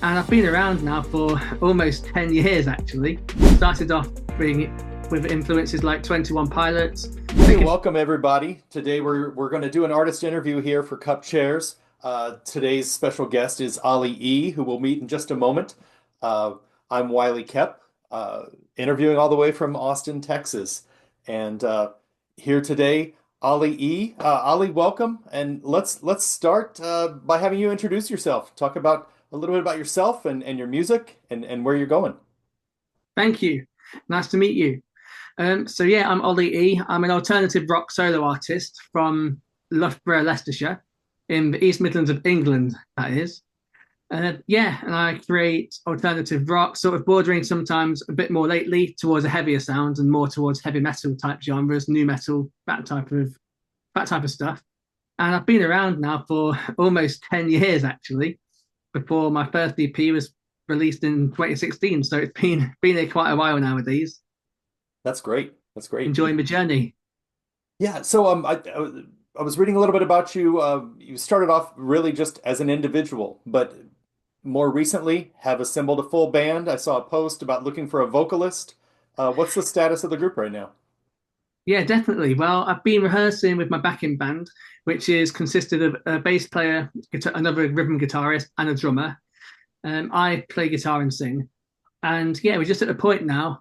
and I've been around now for almost 10 years actually. Started off being with influences like 21 Pilots. Hey, welcome everybody. Today we're going to do an artist interview here for Cup Chairs. Today's special guest is Olly E, who we'll meet in just a moment. Uh, I'm Wiley Kep, interviewing all the way from Austin, Texas, and here today, Olly E. Olly, welcome, and let's start by having you introduce yourself. Talk about a little bit about yourself and your music and where you're going. Thank you. Nice to meet you. So yeah, I'm Olly E. I'm an alternative rock solo artist from Loughborough, Leicestershire, in the East Midlands of England, that is. Yeah, and I create alternative rock, sort of bordering sometimes a bit more lately towards a heavier sound and more towards heavy metal type genres, new metal, that type of stuff. And I've been around now for almost 10 years actually, before my first EP was released in 2016. So it's been here quite a while nowadays. That's great. That's great. Enjoying the journey. Yeah, so I was reading a little bit about you. You started off really just as an individual, but more recently have assembled a full band. I saw a post about looking for a vocalist. What's the status of the group right now? Yeah, definitely. Well, I've been rehearsing with my backing band, which is consisted of a bass player, another rhythm guitarist, and a drummer. I play guitar and sing. And yeah, we're just at a point now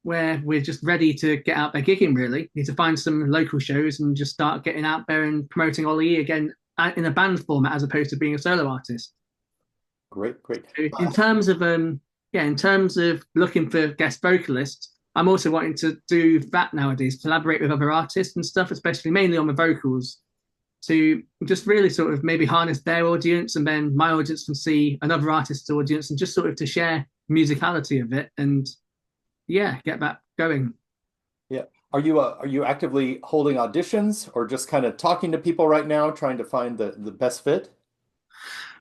where we're just ready to get out there gigging, really. Need to find some local shows and just start getting out there and promoting Olly E again in a band format as opposed to being a solo artist. Great, great. In terms of in terms of looking for guest vocalists, I'm also wanting to do that nowadays, collaborate with other artists and stuff, especially mainly on the vocals, to just really sort of maybe harness their audience and then my audience can see another artist's audience and just sort of to share musicality of it and yeah, get that going. Yeah. Are you actively holding auditions or just kind of talking to people right now, trying to find the best fit?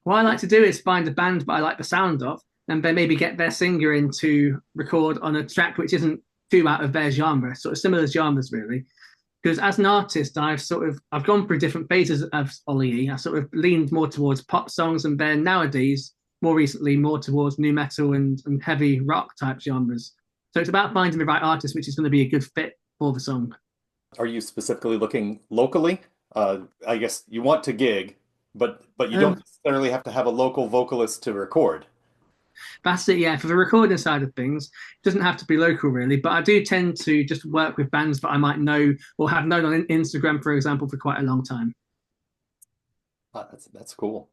What I like to do is find a band that I like the sound of and then maybe get their singer in to record on a track which isn't too out of their genre, sort of similar genres really. Because as an artist, I've gone through different phases of Olly E. I sort of leaned more towards pop songs and then nowadays, more recently, more towards new metal and heavy rock type genres. So it's about finding the right artist, which is going to be a good fit for the song. Are you specifically looking locally? I guess you want to gig, but you don't Um, necessarily have to have a local vocalist to record. that's it, yeah. For the recording side of things, it doesn't have to be local really, but I do tend to just work with bands that I might know or have known on Instagram, for example, for quite a long time. That's cool.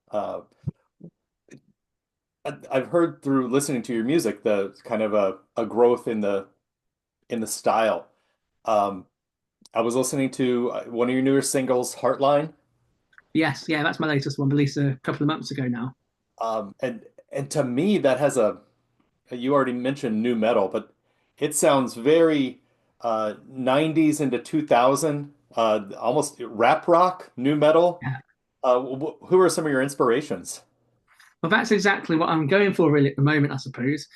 I've heard through listening to your music the kind of a growth in the style. Um, I was listening to one of your newer singles, Heartline, Yes, yeah, that's my latest one, released a couple of months ago now. and to me that has a you already mentioned new metal, but it sounds very 90s into 2000, almost rap rock, new metal. Yeah. Who are some of your inspirations? Well, that's exactly what I'm going for really at the moment, I suppose.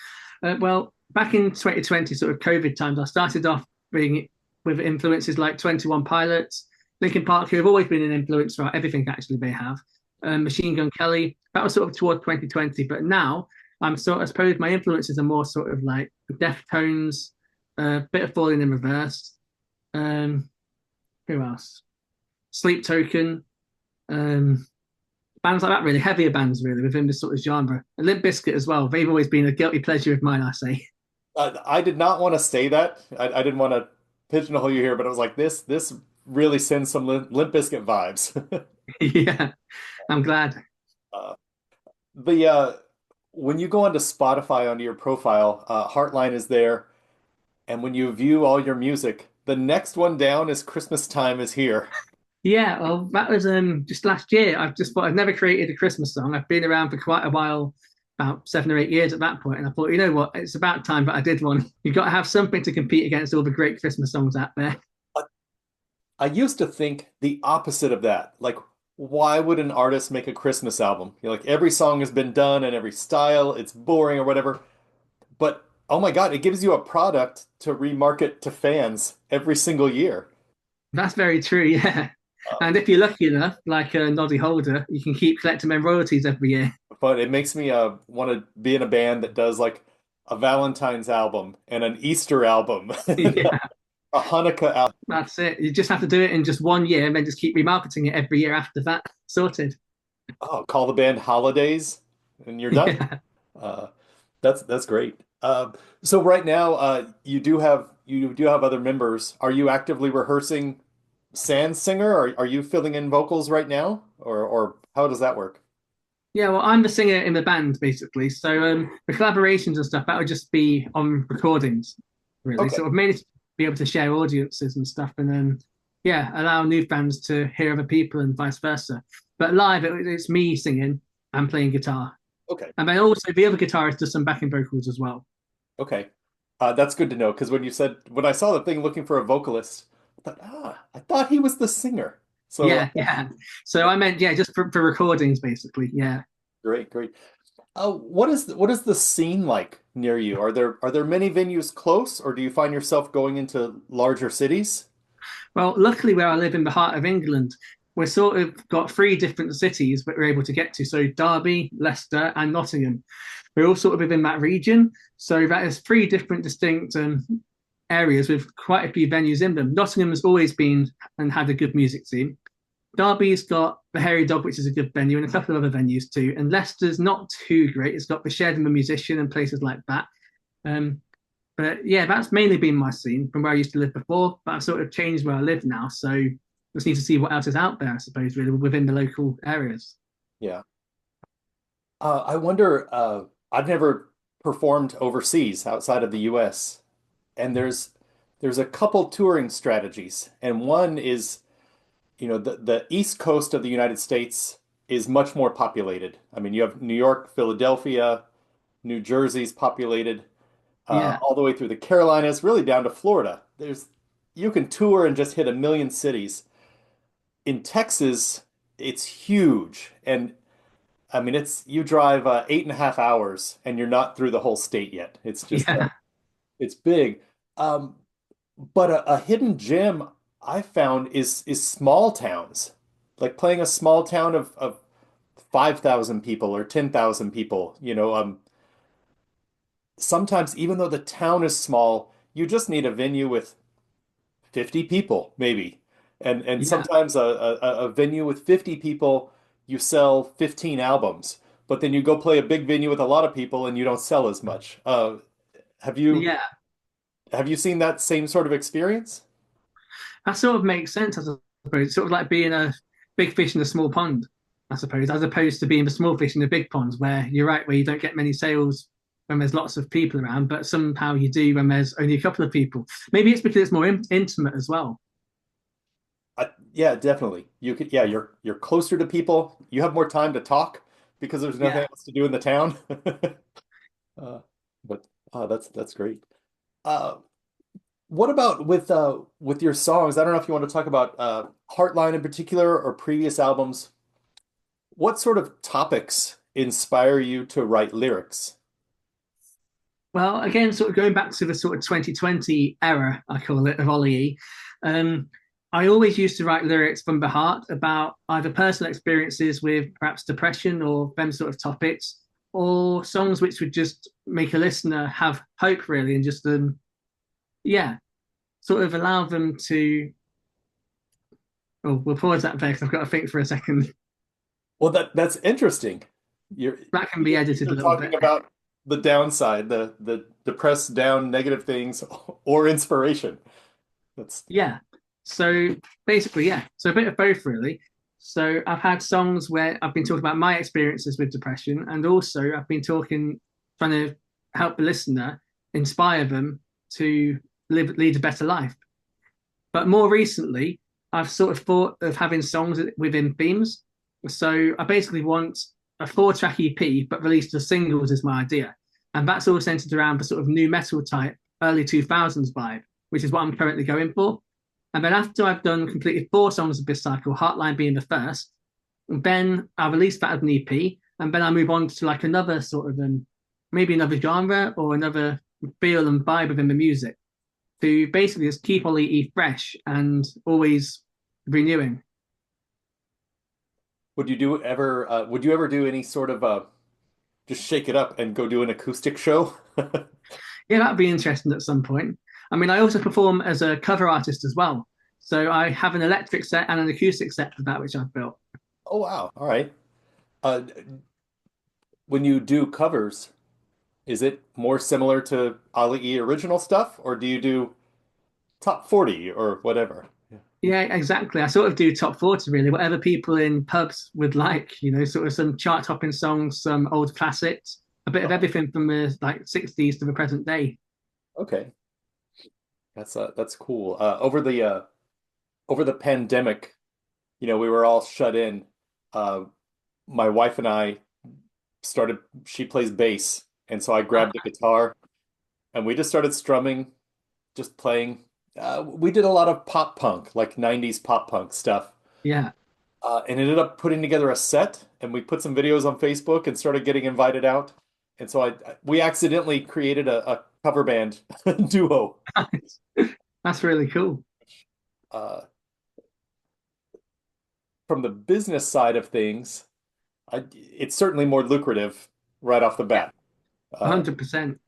Well, back in 2020, sort of COVID times, I started off being with influences like 21 Pilots, Linkin Park, who have always been an influence for everything actually they have. Machine Gun Kelly. That was sort of towards 2020, but now I suppose my influences are more sort of like Deftones, a bit of Falling in Reverse. Um, who else? Sleep Token. Um, Bands like that, really heavier bands, really within this sort of genre. And Limp Bizkit as well. They've always been a guilty pleasure of mine, I say. I did not want to say that. I didn't want to pigeonhole you here, but I was like, this really sends some Limp Bizkit vibes. Yeah, I'm glad. Uh, the when you go onto Spotify onto your profile, Heartline is there, and when you view all your music, the next one down is Christmas Time is Here. Yeah, well, that was just last year. I've just thought I've never created a Christmas song. I've been around for quite a while, about 7 or 8 years at that point, and I thought, you know what, it's about time that I did one. You've got to have something to compete against all the great Christmas songs out there. I used to think the opposite of that. Like, why would an artist make a Christmas album? Like every song has been done in every style, it's boring or whatever. But oh my God, it gives you a product to remarket to fans every single year. That's very true. Yeah, And if you're lucky enough, like a Noddy Holder, you can keep collecting them royalties every year. But it makes me want to be in a band that does like a Valentine's album and an Easter album, Yeah, a Hanukkah album. that's it. You just have to do it in just one year and then just keep remarketing it every year after that. Sorted. Oh, call the band Holidays, and you're done. Yeah. Uh, that's great. So right now, you do have other members. Are you actively rehearsing Sans Singer? Are you filling in vocals right now, or how does that work? Yeah, well, I'm the singer in the band basically. So the collaborations and stuff that would just be on recordings, really. Okay, Sort of mainly to be able to share audiences and stuff, and then yeah, allow new fans to hear other people and vice versa. But live, it's me singing and playing guitar, okay, and then also the other guitarist does some backing vocals as well. okay. That's good to know because when I saw the thing looking for a vocalist, I thought he was the singer. So Yeah, yeah. So I meant yeah, just for recordings basically. Yeah. great, great. What is the scene like near you? Are there many venues close, or do you find yourself going into larger cities? Well, luckily, where I live in the heart of England, we're sort of got three different cities that we're able to get to. So Derby, Leicester, and Nottingham. We're all sort of within that region. So that is three different distinct areas with quite a few venues in them. Nottingham has always been and had a good music scene. Derby's got the Hairy Dog, which is a good venue, and a couple of other venues too. And Leicester's not too great. It's got the Shed and the Musician and places like that. Um, but yeah, that's mainly been my scene from where I used to live before. But I've sort of changed where I live now, so just need to see what else is out there, I suppose, really within the local areas. Yeah. I wonder, I've never performed overseas outside of the US, and there's a couple touring strategies, and one is, the East Coast of the United States is much more populated. I mean, you have New York, Philadelphia, New Jersey's populated, Yeah, all the way through the Carolinas, really down to Florida. You can tour and just hit a million cities. In Texas, it's huge, and I mean, you drive 8.5 hours and you're not through the whole state yet. It's just yeah, it's big. Um, but a hidden gem I found is small towns, like playing a small town of 5,000 people or 10,000 people. Sometimes even though the town is small, you just need a venue with 50 people maybe, and yeah, sometimes a venue with 50 people, you sell 15 albums, but then you go play a big venue with a lot of people and you don't sell as much. Have you yeah. have you seen that same sort of experience? That sort of makes sense, I suppose. Sort of like being a big fish in a small pond, I suppose, as opposed to being the small fish in the big ponds, where you're right, where you don't get many sales when there's lots of people around, but somehow you do when there's only a couple of people. Maybe it's because it's more intimate as well. Yeah, definitely. Yeah, you're closer to people. You have more time to talk because there's nothing Yeah. else to do in the town. Uh, but that's great. Uh, What about with your songs? I don't know if you want to talk about Heartline in particular or previous albums. What sort of topics inspire you to write lyrics? Well, again, sort of going back to the sort of 2020 era, I call it, of Olly E. Um, I always used to write lyrics from the heart about either personal experiences with perhaps depression or them sort of topics, or songs which would just make a listener have hope, really, and just yeah, sort of allow them to. Oh, we'll pause that there because I've got to think for a second. Well, that's interesting. You're That can be edited a either little talking bit. about the downside, the depressed down negative things, or inspiration. That's Yeah. So basically, yeah. So a bit of both, really. So I've had songs where I've been talking about my experiences with depression, and also I've been trying to help the listener, inspire them to lead a better life. But more recently, I've sort of thought of having songs within themes. So I basically want a four-track EP, but released as singles is my idea. And that's all centered around the sort of new metal type, early 2000s vibe, which is what I'm currently going for. And then after I've done completed four songs of this cycle, Heartline being the first, then I'll release that as an EP. And then I move on to like another sort of maybe another genre or another feel and vibe within the music to basically just keep Olly E fresh and always renewing. would you ever do any sort of just shake it up and go do an acoustic show? Yeah, that'd be interesting at some point. I mean, I also perform as a cover artist as well. So I have an electric set and an acoustic set for that, which I've built. Oh wow. All right. Uh, when you do covers, is it more similar to Olly E original stuff, or do you do top 40 or whatever? Yeah. Yeah, exactly. I sort of do top 40 really, whatever people in pubs would like, sort of some chart topping songs, some old classics, a bit of Oh, everything from the like 60s to the present day. okay. That's cool. Over the pandemic, we were all shut in. Uh, my wife and I started, she plays bass, and so I grabbed the guitar and we just started strumming, just playing. We did a lot of pop punk, like 90s pop punk stuff, Yeah. and ended up putting together a set, and we put some videos on Facebook and started getting invited out. And so we accidentally created a cover band duo. That's really cool. Uh, from the business side of things, it's certainly more lucrative right off the Yeah, bat. Uh, 100%.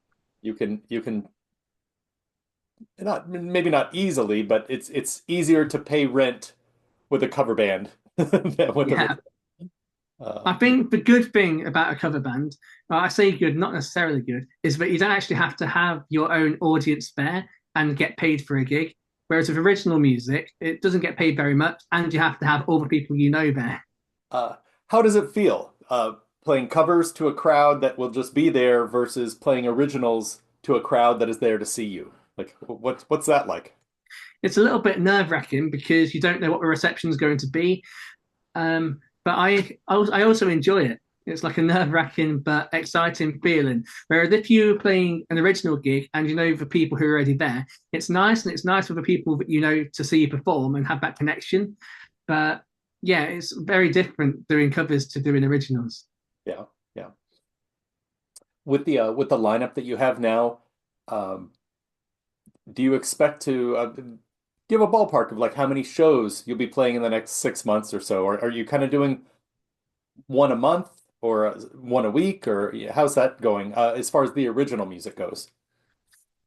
you can not maybe not easily, but it's easier to pay rent with a cover band than with Yeah. original. Uh, I think the good thing about a cover band, I say good, not necessarily good, is that you don't actually have to have your own audience there and get paid for a gig. Whereas with original music, it doesn't get paid very much, and you have to have all the people you know there. how does it feel playing covers to a crowd that will just be there versus playing originals to a crowd that is there to see you? Like, what's that like? It's a little bit nerve-wracking because you don't know what the reception is going to be. But I also enjoy it. It's like a nerve-wracking but exciting feeling. Whereas if you're playing an original gig and you know the people who are already there, it's nice and it's nice for the people that you know to see you perform and have that connection. But yeah, it's very different doing covers to doing originals. Yeah, yeah. With the lineup that you have now, um, do you expect to give a ballpark of like how many shows you'll be playing in the next 6 months or so? Or are you kind of doing one a month or one a week, or yeah, how's that going as far as the original music goes?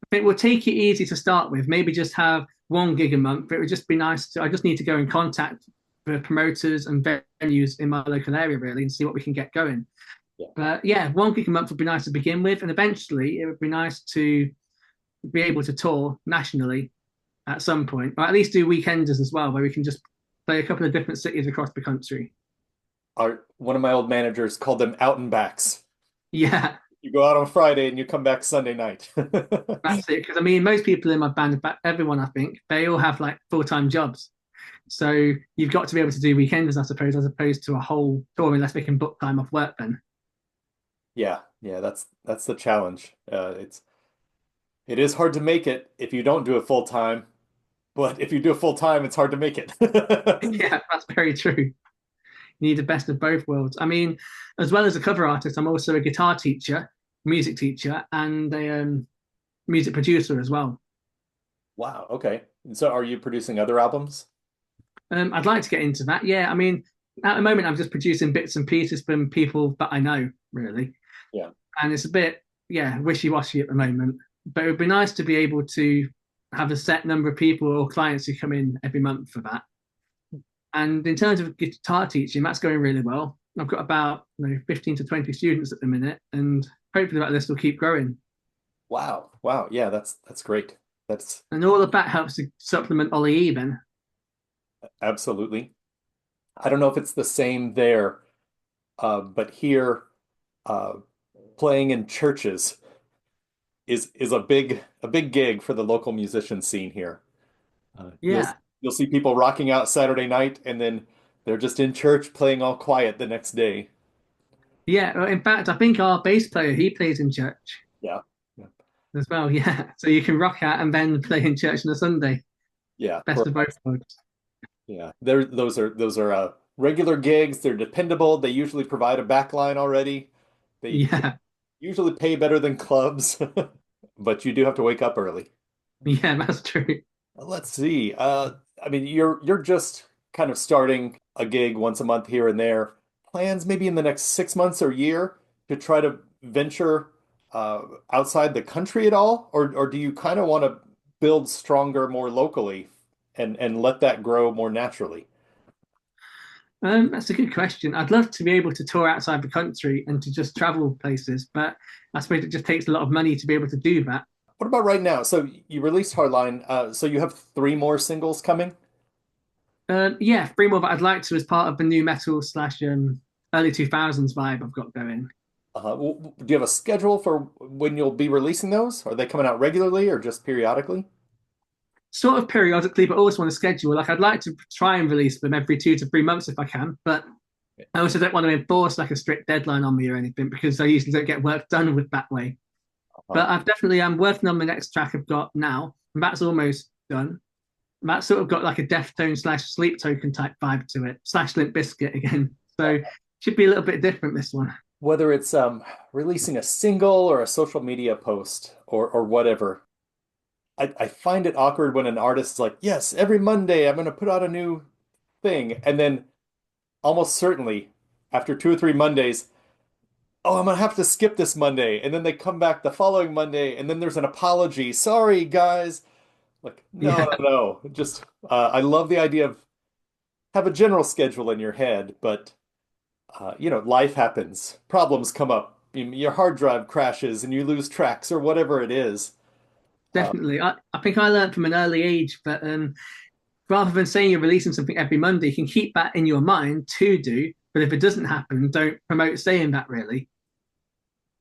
I think we'll take it easy to start with. Maybe just have one gig a month. It would just be nice to. I just need to go and contact the promoters and venues in my local area really and see what we can get going. Yeah. But yeah, one gig a month would be nice to begin with, and eventually it would be nice to be able to tour nationally at some point, or at least do weekenders as well, where we can just play a couple of different cities across the country. One of my old managers called them out and backs. Yeah, You go out on Friday and you come back Sunday night. that's it. Because I mean, most people in my band, everyone I think, they all have like full-time jobs. So you've got to be able to do weekenders, I suppose, as opposed to a whole tour, unless they can book time off work then. Yeah, yeah, that's the challenge. It is hard to make it if you don't do it full time, but if you do it full time, it's hard to make it. Yeah, that's very true. You need the best of both worlds. I mean, as well as a cover artist, I'm also a guitar teacher, music teacher, and a music producer as well. Wow, okay. And so are you producing other albums? I'd like to get into that. Yeah, I mean, at the moment, I'm just producing bits and pieces from people that I know, really, Yeah. and it's a bit, yeah, wishy-washy at the moment. But it would be nice to be able to have a set number of people or clients who come in every month for that. And in terms of guitar teaching, that's going really well. I've got about 15 to 20 students at the minute, and hopefully that list will keep growing. Wow. Wow. Yeah, that's great. That's And all of that helps to supplement Olly E then. absolutely. I don't know if it's the same there, but here, uh, playing in churches is a big gig for the local musician scene here. You'll Yeah, you'll see people rocking out Saturday night, and then they're just in church playing all quiet the next day. yeah. Well, in fact, I think our bass player he plays in church Yeah, yeah, as well. Yeah, so you can rock out and then play in church on a Sunday. yeah. Best of both worlds. Yeah. Those are regular gigs. They're dependable. They usually provide a backline already. They Yeah, usually pay better than clubs, but you do have to wake up early. yeah, that's true. Let's see. I mean, you're just kind of starting a gig once a month here and there. Plans maybe in the next 6 months or year to try to venture outside the country at all? Or do you kind of want to build stronger more locally and let that grow more naturally? That's a good question. I'd love to be able to tour outside the country and to just travel places, but I suppose it just takes a lot of money to be able to do that. What about right now? So you released Hardline, so you have three more singles coming? Yeah, three more that I'd like to as part of the new metal slash early 2000s vibe I've got going. Do you have a schedule for when you'll be releasing those? Are they coming out regularly or just periodically? Sort of periodically, but always want to schedule. Like I'd like to try and release them every 2 to 3 months if I can, but I also don't want to enforce like a strict deadline on me or anything because I usually don't get work done with that way. Uh-huh. But I've definitely I'm working on the next track I've got now, and that's almost done. That's sort of got like a Deftone slash Sleep Token type vibe to it, slash Limp Biscuit again. So should be a little bit different this one. Whether it's releasing a single or a social media post or whatever, I find it awkward when an artist's like, yes, every Monday I'm going to put out a new thing. And then almost certainly after 2 or 3 Mondays, oh, I'm going to have to skip this Monday. And then they come back the following Monday and then there's an apology. Sorry, guys. Like, no, Yeah, no, no. Just, I love the idea of have a general schedule in your head, but life happens. Problems come up. Your hard drive crashes and you lose tracks or whatever it is. Uh, definitely. I think I learned from an early age that rather than saying you're releasing something every Monday, you can keep that in your mind to do. But if it doesn't happen, don't promote saying that really.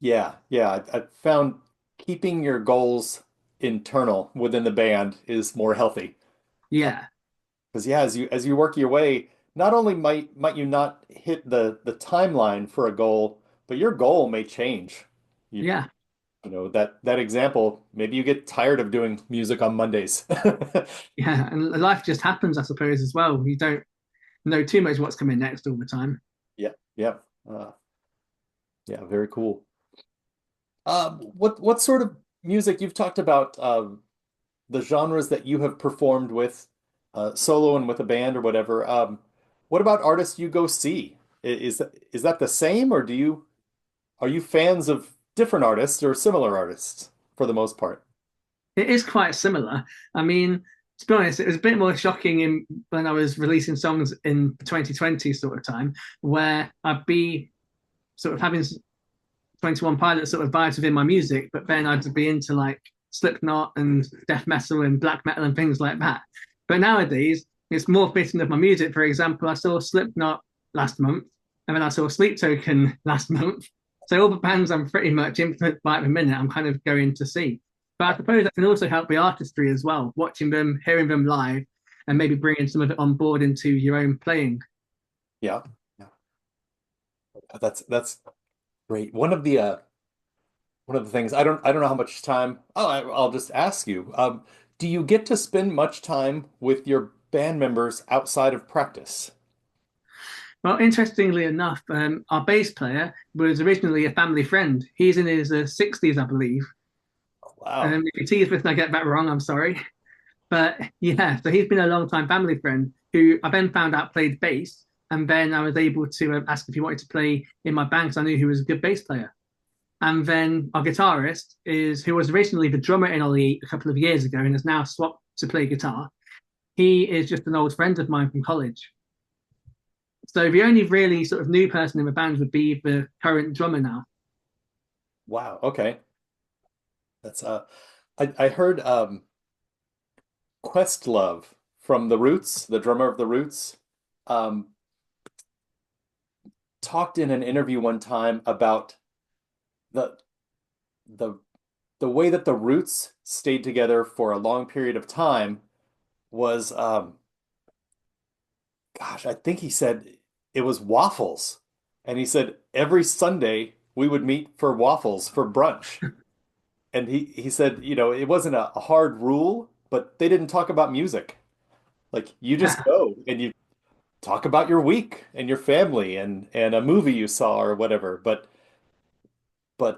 yeah, yeah. I found keeping your goals internal within the band is more healthy. Yeah, Because yeah, as you work your way, not only might you not hit the timeline for a goal, but your goal may change. You yeah, that example, maybe you get tired of doing music on Mondays. yeah. And life just happens, I suppose, as well. You don't know too much what's coming next all the time. Yeah, yeah. Uh, yeah, very cool. What sort of music you've talked about the genres that you have performed with solo and with a band or whatever. What about artists you go see? Is that the same, or do you are you fans of different artists or similar artists for the most part? It is quite similar. I mean, to be honest, it was a bit more shocking when I was releasing songs in 2020 sort of time, where I'd be sort of having 21 Pilots sort of vibes within my music, but then I'd be into like Slipknot and death metal and black metal and things like that. But nowadays, it's more fitting of my music. For example, I saw Slipknot last month, and then I saw Sleep Token last month. So all the bands I'm pretty much in by the minute, I'm kind of going to see. But I suppose that can also help the artistry as well, watching them, hearing them live, and maybe bringing some of it on board into your own playing. Yeah, yeah. That's great. One of the things I don't know how much time. Oh, I'll just ask you. Do you get to spend much time with your band members outside of practice? Well, interestingly enough, our bass player was originally a family friend. He's in his 60s, I believe. Wow. If you tease with and I get that wrong, I'm sorry. But yeah, so he's been a long time family friend who I then found out played bass. And then I was able to ask if he wanted to play in my band because I knew he was a good bass player. And then our guitarist is who was originally the drummer in Olly E a couple of years ago and has now swapped to play guitar. He is just an old friend of mine from college. So the only really sort of new person in the band would be the current drummer now. Wow. Okay. That's I heard Questlove from The Roots, the drummer of The Roots, um, talked in an interview one time about the the the way that The Roots stayed together for a long period of time was gosh, I think he said it was waffles. And he said every Sunday we would meet for waffles for brunch. And he said, it wasn't a hard rule, but they didn't talk about music. Like you just Yeah, go and you talk about your week and your family and a movie you saw or whatever. But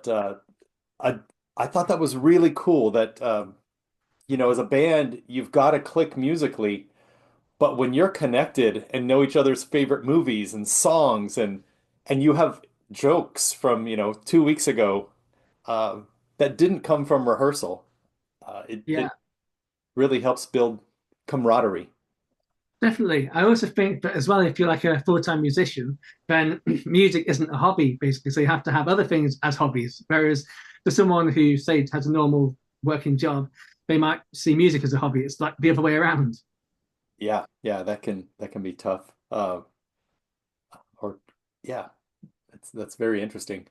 I I thought that was really cool that as a band you've got to click musically, But when you're connected and know each other's favorite movies and songs and you have jokes from, 2 weeks ago uh, that didn't come from rehearsal, it Yeah, really helps build camaraderie. definitely. I also think that as well, if you're like a full-time musician, then music isn't a hobby, basically. So you have to have other things as hobbies. Whereas for someone who, say, has a normal working job, they might see music as a hobby. It's like the other way around. Yeah, yeah, that can be tough. Or yeah, that's very interesting.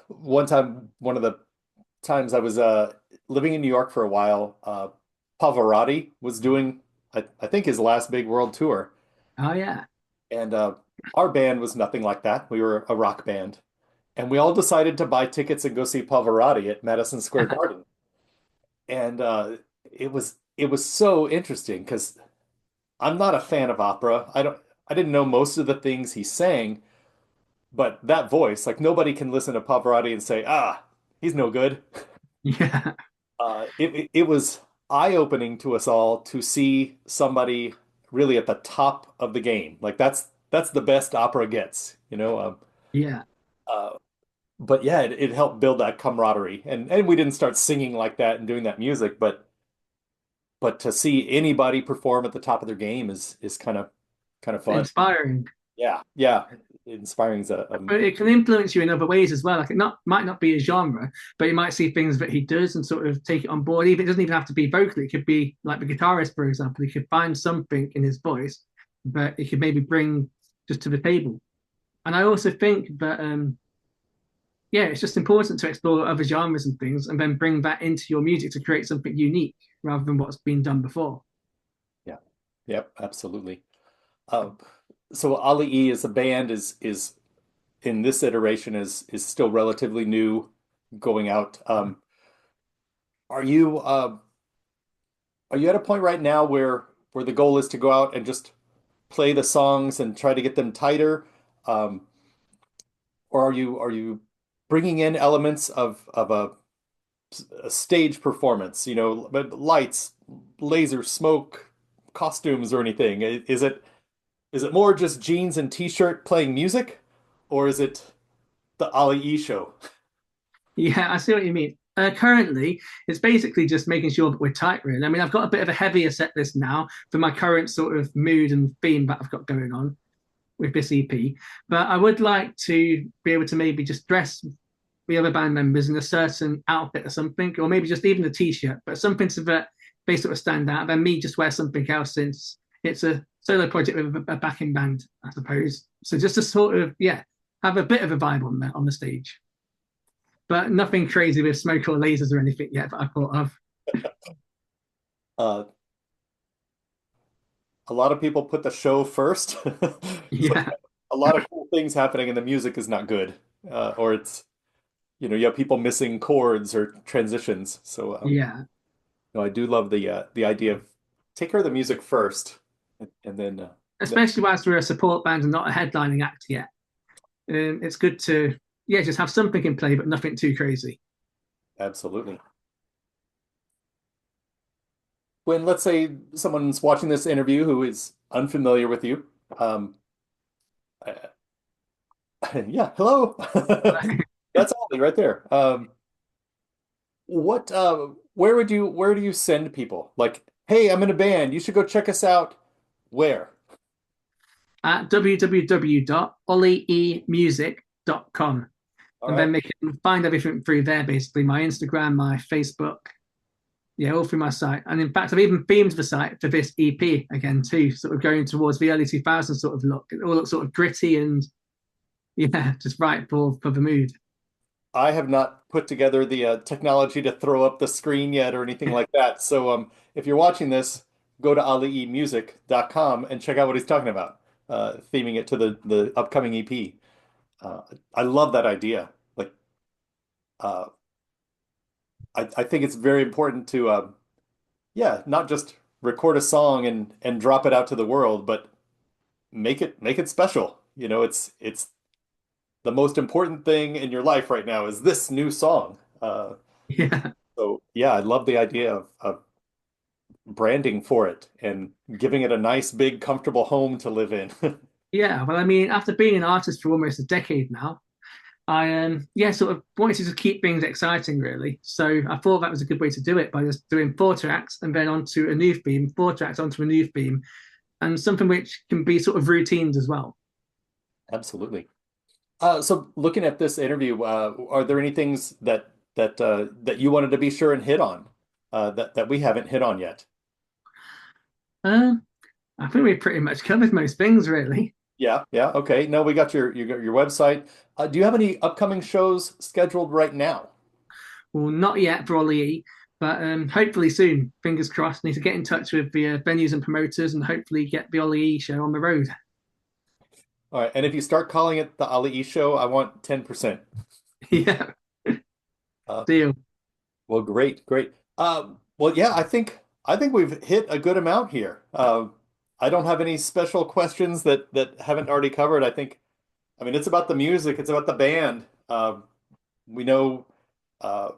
One time, one of the times I was living in New York for a while, Pavarotti was doing, I think, his last big world tour, Oh yeah. and our band was nothing like that. We were a rock band, and we all decided to buy tickets and go see Pavarotti at Madison Square Garden, and it was so interesting because I'm not a fan of opera. I didn't know most of the things he sang, but that voice, like nobody can listen to Pavarotti and say, ah, he's no good. Yeah. It was eye-opening to us all to see somebody really at the top of the game. Like that's the best opera gets, you know. Yeah. Uh, but yeah, it helped build that camaraderie, and we didn't start singing like that and doing that music, but to see anybody perform at the top of their game is kind of fun. Inspiring. Yeah, yeah, inspiring is But it can influence you in other ways as well. Like it not might not be a genre, but you might see things that he does and sort of take it on board. Even it doesn't even have to be vocally. It could be like the guitarist, for example. He could find something in his voice that he could maybe bring just to the table. And I also think that yeah, it's just important to explore other genres and things, and then bring that into your music to create something unique rather than what's been done before. yeah, yep, absolutely. Um, so Olly E as a band is in this iteration is still relatively new, going out. Are you are you at a point right now where the goal is to go out and just play the songs and try to get them tighter, um, or are you bringing in elements of a stage performance? But lights, laser, smoke, costumes, or anything? Is it more just jeans and t-shirt playing music, or is it the Ollie E show? Yeah, I see what you mean. Currently, it's basically just making sure that we're tight, really. I mean, I've got a bit of a heavier set list now for my current sort of mood and theme that I've got going on with this EP. But I would like to be able to maybe just dress the other band members in a certain outfit or something, or maybe just even a t-shirt, but something so that they sort of stand out. Then me just wear something else since it's a solo project with a backing band, I suppose. So just to sort of, yeah, have a bit of a vibe on the stage, but nothing crazy with smoke or lasers or anything yet that I thought of. Uh, a lot of people put the show first, so Yeah, a lot of cool things happening and the music is not good, or it's you have people missing chords or transitions. So yeah. no, I do love the idea of take care of the music first, and then Especially whilst we're a support band and not a headlining act yet. It's good to, yeah, just have something in play, but nothing too crazy. absolutely. When let's say someone's watching this interview who is unfamiliar with you, um, yeah, hello. That's Ollie right there. What where do you send people? Like, hey, I'm in a band. You should go check us out. Where? At www.ollyemusic.com. All And right. then they can find everything through there, basically my Instagram, my Facebook, yeah, all through my site. And in fact, I've even themed the site for this EP again, too, sort of going towards the early 2000s sort of look. It all looks sort of gritty and, yeah, just right for the mood. I have not put together the technology to throw up the screen yet or anything like that. So if you're watching this, go to oliemusic.com and check out what he's talking about, theming it to the upcoming EP. I love that idea. Like, uh, I think it's very important to yeah, not just record a song and drop it out to the world, but make it special. It's the most important thing in your life right now is this new song. Yeah. So yeah, I love the idea of branding for it and giving it a nice, big, comfortable home to live in. Yeah, well, I mean, after being an artist for almost a decade now, I yeah, sort of wanted to keep things exciting, really. So I thought that was a good way to do it by just doing four tracks and then onto a new theme, four tracks onto a new theme, and something which can be sort of routines as well. Absolutely. So looking at this interview, are there any things that you wanted to be sure and hit on that we haven't hit on yet? Um, I think we pretty much covered most things, really. Yeah, yeah, okay. No, we got your website. Do you have any upcoming shows scheduled right now? Well, not yet for Olly E, but hopefully soon. Fingers crossed. Need to get in touch with the venues and promoters and hopefully get the Olly E show on the road. All right, and if you start calling it the Ali E Show, I want 10%. Yeah, Uh, deal. well, great, great. Well, yeah, I think we've hit a good amount here. I don't have any special questions that haven't already covered. I mean, it's about the music, it's about the band. We know uh,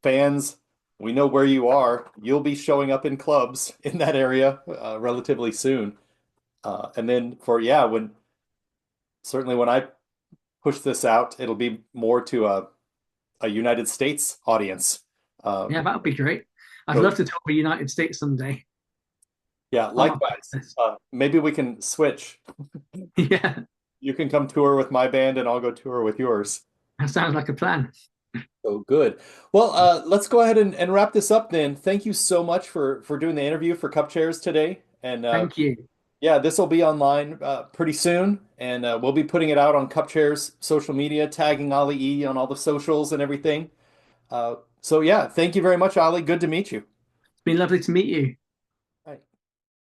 fans, we know where you are. You'll be showing up in clubs in that area relatively soon. And then yeah, when I push this out, it'll be more to a United States audience. Uh, Yeah, that would be great. I'd so love to tour the United States someday yeah, on my bucket likewise. list. Maybe we can switch. Yeah, You can come tour with my band, and I'll go tour with yours. that sounds like a plan. So good. Well, let's go ahead and wrap this up then. Thank you so much for doing the interview for Cup Chairs today. And Thank you. yeah, this will be online pretty soon, and we'll be putting it out on Cup Chairs social media, tagging Ollie E on all the socials and everything. So yeah, thank you very much, Ollie. Good to meet you. It's been lovely to meet you.